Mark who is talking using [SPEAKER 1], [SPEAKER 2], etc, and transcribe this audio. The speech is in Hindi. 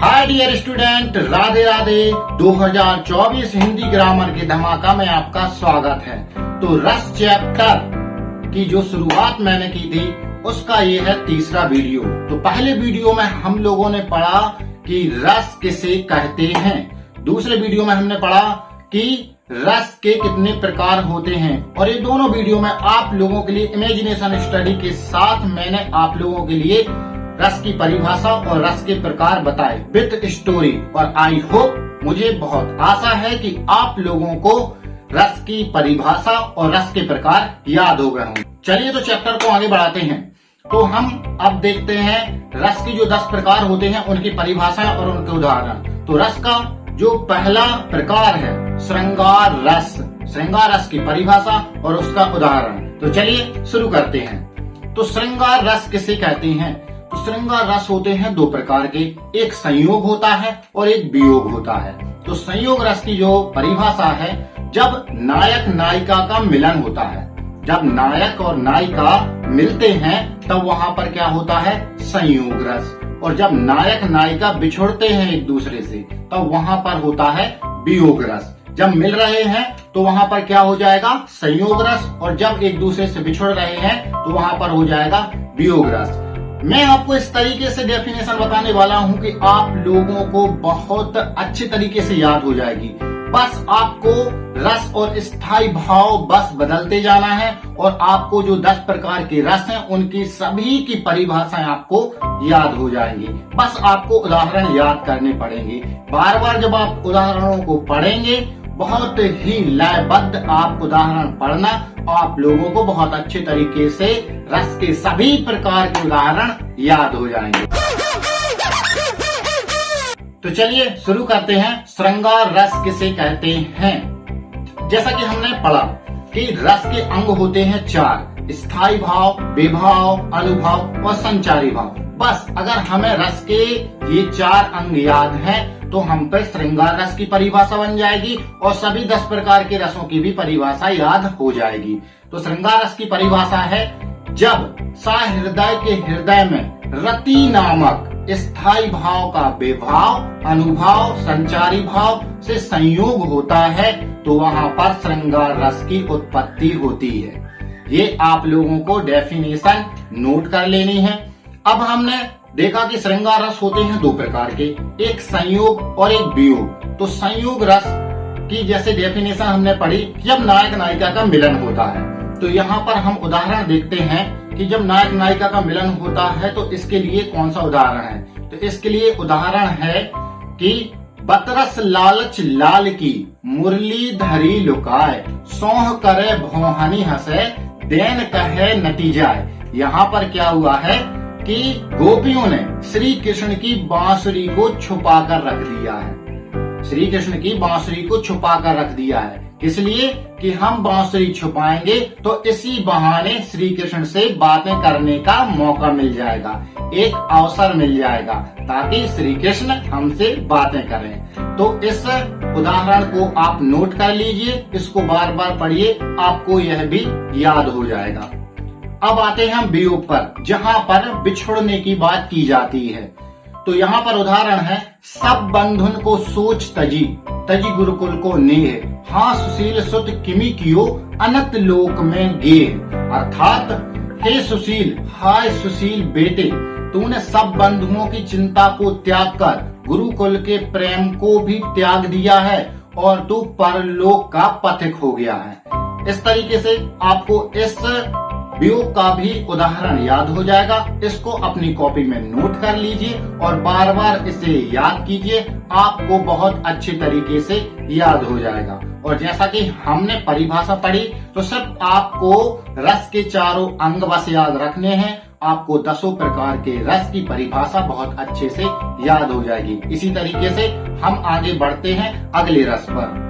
[SPEAKER 1] हाय dear student, Radhe Radhe. 2024 Hindi grammar के धमाका में आपका स्वागत है। तो रस चैप्टर की जो शुरुआत मैंने की थी उसका ये है तीसरा वीडियो। तो पहले वीडियो में हम लोगों ने पढ़ा कि रस किसे कहते हैं। दूसरे वीडियो में हमने पढ़ा कि रस के कितने प्रकार होते हैं। और ये दोनों वीडियो में आप लोगों के लिए इमेजिनेशन स्टडी के साथ मैंने आप लोगों के लिए रस की परिभाषा और रस के प्रकार बताए विद स्टोरी। और आई होप, मुझे बहुत आशा है कि आप लोगों को रस की परिभाषा और रस के प्रकार याद हो गए होंगे। चलिए तो चैप्टर को आगे बढ़ाते हैं। तो हम अब देखते हैं रस की जो 10 प्रकार होते हैं उनकी परिभाषाएं और उनके उदाहरण। तो रस का जो पहला प्रकार है श्रृंगार रस, श्रृंगार रस की परिभाषा और उसका उदाहरण। तो चलिए शुरू करते हैं। तो श्रृंगार रस किसे कहते हैं? तो श्रृंगार रस होते हैं 2 प्रकार के, एक संयोग होता है और एक वियोग होता है। तो संयोग रस की जो परिभाषा है, जब नायक नायिका का मिलन होता है, जब नायक और नायिका मिलते हैं तब वहां पर क्या होता है? संयोग रस। और जब नायक नायिका बिछुड़ते हैं एक दूसरे से तब वहां पर होता है वियोग रस। जब मिल रहे हैं तो वहां पर क्या हो जाएगा? संयोग रस। और जब एक दूसरे से बिछुड़ रहे हैं तो वहां पर हो जाएगा वियोग रस। मैं आपको इस तरीके से डेफिनेशन बताने वाला हूं कि आप लोगों को बहुत अच्छे तरीके से याद हो जाएगी। बस आपको रस और स्थायी भाव बस बदलते जाना है और आपको जो 10 प्रकार के रस हैं उनकी सभी की परिभाषाएं आपको याद हो जाएंगी। बस आपको उदाहरण याद करने पड़ेंगे। बार बार जब आप उदाहरणों को पढ़ेंगे, बहुत ही लयबद्ध आप उदाहरण पढ़ना, आप लोगों को बहुत अच्छे तरीके से रस के सभी प्रकार के उदाहरण याद हो जाएंगे। तो चलिए शुरू करते हैं। श्रृंगार रस किसे कहते हैं? जैसा कि हमने पढ़ा कि रस के अंग होते हैं 4, स्थायी भाव, विभाव, अनुभाव और संचारी भाव। बस अगर हमें रस के ये 4 अंग याद हैं तो हम पे श्रृंगार रस की परिभाषा बन जाएगी और सभी 10 प्रकार के रसों की भी परिभाषा याद हो जाएगी। तो श्रृंगार रस की परिभाषा है, जब सहृदय के हृदय में रति नामक स्थायी भाव का विभाव, अनुभाव, संचारी भाव से संयोग होता है तो वहां पर श्रृंगार रस की उत्पत्ति होती है। ये आप लोगों को डेफिनेशन नोट कर लेनी है। अब हमने देखा कि श्रृंगार रस होते हैं 2 प्रकार के, एक संयोग और एक वियोग। तो संयोग रस की जैसे डेफिनेशन हमने पढ़ी, जब नायक नायिका का मिलन होता है। तो यहाँ पर हम उदाहरण देखते हैं कि जब नायक नायिका का मिलन होता है तो इसके लिए कौन सा उदाहरण है? तो इसके लिए उदाहरण है कि बतरस लालच लाल की मुरली धरी लुकाए, सौह करे भौहनी हंसे, देन कहे नटी जाए। यहाँ पर क्या हुआ है कि गोपियों ने श्री कृष्ण की बांसुरी को छुपा कर रख दिया है। श्री कृष्ण की बांसुरी को छुपा कर रख दिया है, इसलिए कि हम बांसुरी छुपाएंगे तो इसी बहाने श्री कृष्ण से बातें करने का मौका मिल जाएगा, एक अवसर मिल जाएगा ताकि श्री कृष्ण हमसे बातें करें। तो इस उदाहरण को आप नोट कर लीजिए, इसको बार बार पढ़िए, आपको यह भी याद हो जाएगा। अब आते हैं हम वियोग पर, जहाँ पर बिछुड़ने की बात की जाती है। तो यहाँ पर उदाहरण है, सब बंधुन को सोच तजी, तजी गुरुकुल को नेह, हाँ सुशील सुत किमी कियो, अनंत लोक में गेह। अर्थात हे सुशील, हाय सुशील बेटे, तूने सब बंधुओं की चिंता को त्याग कर गुरुकुल के प्रेम को भी त्याग दिया है और तू परलोक का पथिक हो गया है। इस तरीके से आपको इस वियोग का भी उदाहरण याद हो जाएगा। इसको अपनी कॉपी में नोट कर लीजिए और बार बार इसे याद कीजिए, आपको बहुत अच्छे तरीके से याद हो जाएगा। और जैसा कि हमने परिभाषा पढ़ी तो सिर्फ आपको रस के 4 अंग बस याद रखने हैं, आपको 10 प्रकार के रस की परिभाषा बहुत अच्छे से याद हो जाएगी। इसी तरीके से हम आगे बढ़ते हैं अगले रस पर।